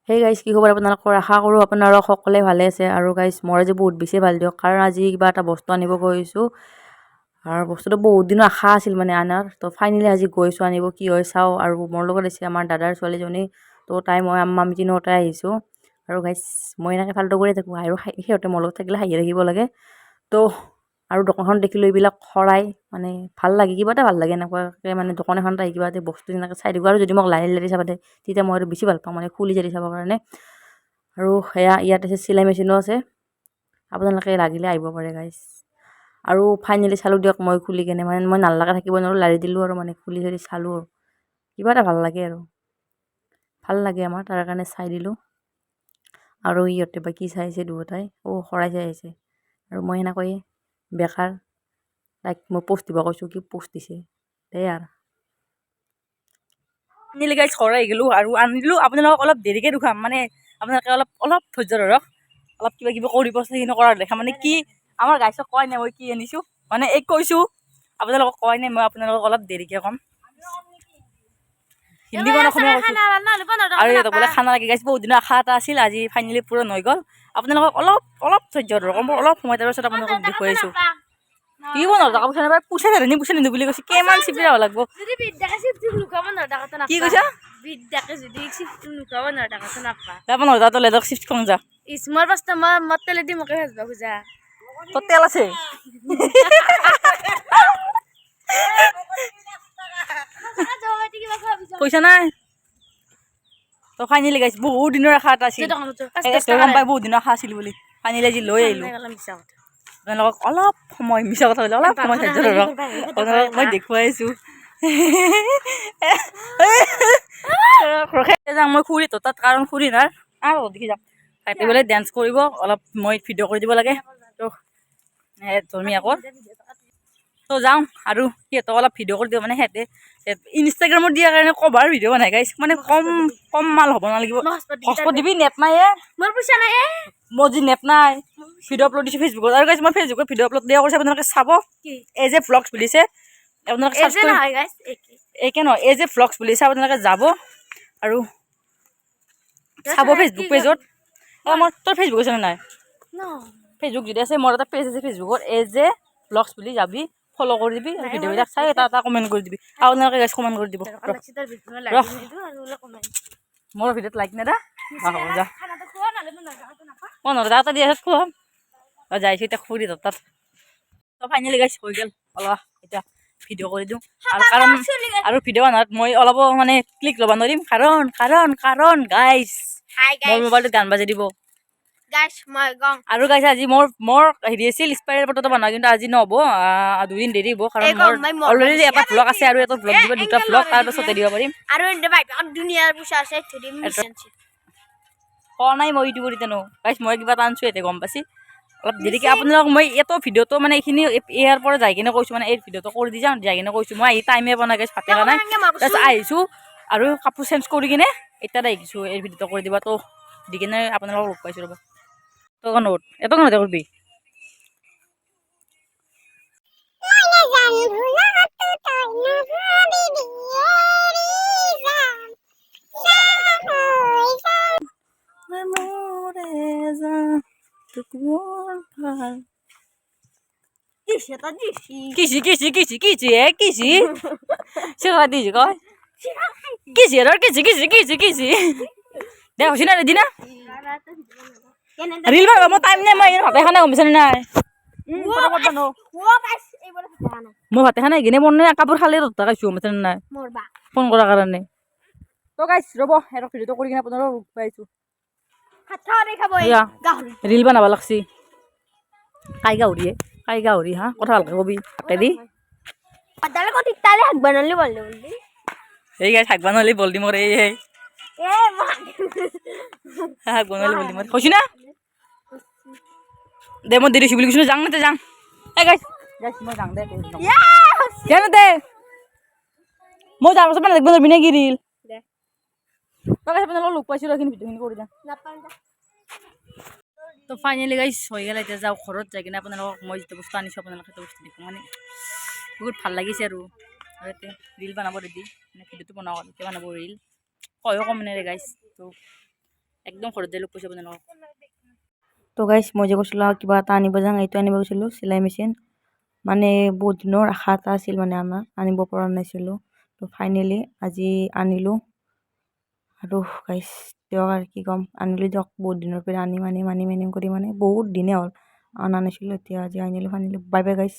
সেই গাইজ কি খবৰ আপোনালোকৰ, আশা কৰোঁ আপোনালোক সকলোৱে ভালে আছে। আৰু গাইজ মোৰ আজি বহুত বেছি ভাল দিয়ক, কাৰণ আজি কিবা এটা বস্তু আনিব গৈছোঁ আৰু বস্তুটো বহুত দিনৰ আশা আছিল মানে আনাৰ। তো ফাইনেলি আজি গৈছোঁ আনিব, কি হয় চাওঁ। আৰু মোৰ লগত আছে আমাৰ দাদাৰ ছোৱালীজনী, তো তাই মই আমি তিনিওটাই আহিছোঁ। আৰু গাইজ মই এনেকৈ ফাল্টু কৰি থাকোঁ আৰু সিহঁতে মোৰ লগত থাকিলে হাঁহি থাকিব লাগে। তো আৰু দোকানখন দেখিলোঁ এইবিলাক শৰাই, মানে ভাল লাগে, কিবা এটা ভাল লাগে এনেকুৱাকৈ মানে দোকান এখনত আহি কিবা এটা বস্তু এনেকৈ চাই দিব। আৰু যদি মোক লাৰি লাৰি চাব দে তেতিয়া মই আৰু বেছি ভাল পাওঁ, মানে খুলি জাৰি চাবৰ কাৰণে। আৰু সেয়া ইয়াত আছে, চিলাই মেচিনো আছে, আপোনালোকে লাগিলে আহিব পাৰে গাইজ। আৰু ফাইনেলি চালোঁ দিয়ক মই খুলি কেনে, মানে মই নালাগে থাকিব নোৱাৰোঁ, লাৰি দিলোঁ আৰু মানে খুলি ধৰি চালোঁ আৰু কিবা এটা ভাল লাগে আৰু ভাল লাগে আমাৰ, তাৰ কাৰণে চাই দিলোঁ। আৰু ইহঁতে বা কি চাইছে দুয়োটাই, শৰাই চাই আছে। আৰু মই সেনেকৈয়ে বেকাৰ তাইক মই পোষ্ট দিব কৈছোঁ, কি পোষ্ট দিছে দেই। আৰু ফাইনেলি গাইজ ঘৰ আহি গ'লোঁ আৰু আনিলোঁ। আপোনালোকক অলপ দেৰিকৈ দেখুৱাম, মানে আপোনালোকে অলপ ধৈৰ্য ধৰক, অলপ কিবা কিবি কৰিব সেইখিনি কৰাৰ দেখা। মানে কি আমাৰ গাইছক কয় নাই মই কি আনিছোঁ, মানে এই কৈছোঁ আপোনালোকক কয় নাই, মই আপোনালোকক অলপ দেৰিকৈ ক'ম। হিন্দী কোৱা অসমীয়া কৈছোঁ। আৰু ইহঁতক বোলে খানা লাগি গাইছ, বহুত দিনৰ আশা এটা আছিল, আজি ফাইনেলি পূৰণ হৈ গ'ল। আপোনালোকক অলপ ধৈৰ্য ধৰক, মই অলপ সময় তাৰ পিছত আপোনালোকক দেখুৱাইছোঁ। কি বনাওঁ টকা পইচা নাপায়, পইচা নিদিওঁ বুলি কৈছে, কিমান চিপি যাব লাগিব। কি কৈছা? যাব নোৱাৰো তই লেদক চিফ্ট খং যা। মোৰ পাঁচটা মই তেলে দি মোকে ভাজবা খোজা। তোৰ তেল আছে? পইচা নাই তো ফাইনেলি গাইছ, বহুত দিনৰ আশা এটা আছিল, গম পাই বহুত দিনৰ আশা আছিল বুলি। ফাইনেলি আজি লৈ আহিলোঁ। আপোনালোকক অলপ সময়, মিছা কথা ক'লে, অলপ সময় ধৈৰ্য ধৰক, আপোনালোকক মই দেখুৱাইছোঁ। যাওঁ মই খুৰীহঁতৰ তাত, কাৰণ খুৰী নাই আৰু দেখি যাম তাতে বোলে ডেন্স কৰিব, অলপ মই ভিডিঅ' কৰি দিব লাগে। তো ধৰ্মীয়াকৰ তো যাওঁ আৰু সিহঁতক অলপ ভিডিঅ' কৰি দিওঁ, মানে সিহঁতে ইনষ্টাগ্ৰামত দিয়াৰ কাৰণে কভাৰ ভিডিঅ' বনাই গাইছ, মানে কম মাল হ'ব নালাগিব। হস্পট দিবি, নেট নাই মোৰ পইচা নাই মোৰ যি নেট নাই। ভিডিঅ' আপলোড দিছোঁ ফেচবুকত, আৰু গাইছ মই ফেচবুকত ভিডিঅ' আপলোড দিয়া কৰিছে, আপোনালোকে চাব। এই যে ভ্লগছ বুলিছে, আপোনালোকে চাৰ্চ কৰি, একে নহয় এই যে ভ্লগছ বুলিছে, আপোনালোকে যাব আৰু চাব ফেচবুক পেজত। মোৰ তোৰ ফেচবুক আছে নে নাই? ফেচবুক যদি আছে, মোৰ এটা পেজ আছে ফেচবুকত, এই যে ভ্লগছ বুলি যাবি, ফ'ল' কৰি দিবি, আৰু ভিডিঅ'বিলাক চাই এটা কমেণ্ট কৰি দিবি। আপোনালোকে গাইছ কমেণ্ট কৰি দিব। মোৰ ভিডিঅ'ত লাইক নেদা, হ'ব যা, যা দিয়া খুৱাম যাইছোঁ এতিয়া খুৰীহঁতৰ তাত। তো ফাইনেলি গাইছ হৈ গ'ল, অলপ এতিয়া ভিডিঅ' কৰি দিওঁ। আৰু কাৰণ আৰু ভিডিঅ' বনাত মই অলপো মানে ক্লিক ল'ব নোৱাৰিম, কাৰণ গাইছ মোৰ মোবাইলটোত গান বাজি দিব। আৰু গাইছ আজি মোৰ হেৰি আছিল স্পাইৰেল ফটোটো বনোৱা, কিন্তু আজি নহ'ব, 2 দিন দেৰি হ'ব, কাৰণ মোৰ অলৰেডি এটা ভ্লগ আছে আৰু এটা ভ্লগ দিব, 2টা ভ্লগ তাৰ পাছতে দিব পাৰিম। কোৱা নাই মই ইউটিউবত এতিয়া গাইছ, মই কিবা এটা আনিছোঁ এতিয়া গম পাইছি। অলপ দেৰিকৈ আপোনালোকক মই এইটো ভিডিঅ'টো মানে এইখিনি ইয়াৰ পৰা যাই কিনে কৈছোঁ, মানে এই ভিডিঅ'টো কৰি দি যাওঁ, যাই কিনে কৈছোঁ মই আহি টাইমে পোৱা নাই গাইছ, ভাতে খোৱা নাই। তাৰপিছত আহিছোঁ আৰু কাপোৰ চেঞ্জ কৰি কিনে এতিয়া আহিছোঁ এই ভিডিঅ'টো কৰি দিবা। তো দি কিনে আপোনালোকক লগ পাইছোঁ ৰ'ব। তো নোট এটা নহতে কৰিবি। কিছি চেলা দিছি কয় কিছি আৰু কিছি দে হৈছি না ৰেডি না ৰিল বানাব টাইম নাই, মই ভাতে খানে গম পাইছানে নাই। মই ভাতে খানে কিনে মোৰ কাপোৰ খালে তত খাইছোঁ গম পাইছানে নাই, ফোন কৰাৰ কাৰণে। তো গাইছ ৰ'ব, এটা ভিডিঅ'টো কৰি কিনে আপোনালোকক লগ পাইছোঁ। ৰিল বনাব লাগছি, কাই গাহৰি হা, কথা ভালকে কবি হাতেদি। এই গাইছ থাকবা নহ'লে বল্দি মোৰ এই শাক বনালি বল্দি মোৰ হৈছি না দে, মই দেৰি বুলি কৈছোঁ, যাং না যাং। এই গাইছ মই যাং দে, দে মই যাৰ পাছত মানে দেখব নোৱাৰবি নে কি ৰিল। আপোনালোকক লগ পাইছোঁ, এইখিনি ভিডিঅ'খিনি কৰি যাম। তো ফাইনেলি গাইছ হৈ গ'ল, এতিয়া যাওঁ ঘৰত, যাই কিনে আপোনালোকক মই যিটো বস্তু আনিছোঁ আপোনালোকে সেইটো বস্তু দেখোঁ, মানে বহুত ভাল লাগিছে। আৰু ইয়াতে ৰিল বনাব ৰেডি, মানে ভিডিঅ'টো বনাওঁ আৰু এতিয়া বনাব ৰিল, কয়ো কম নেৰে গাইছ। তো একদম ঘৰত যাই লগ পাইছোঁ আপোনালোকক। তো গাইছ মই যে কৈছিলোঁ কিবা এটা আনিব যাওঁ, এইটো আনিব গৈছিলোঁ চিলাই মেচিন। মানে বহুত দিনৰ আশা এটা আছিল মানে আমাৰ, আনিব পৰা নাছিলোঁ। তো ফাইনেলি আজি আনিলোঁ। আৰু গাইছ দিয়ক আৰু কি ক'ম, আনিলোঁ দিয়ক। বহুত দিনৰ পৰা আনিম কৰি মানে বহুত দিনে হ'ল অনা নাছিলোঁ, এতিয়া আজি আনিলোঁ ফাইনেলি। বাই বাই গাইছ।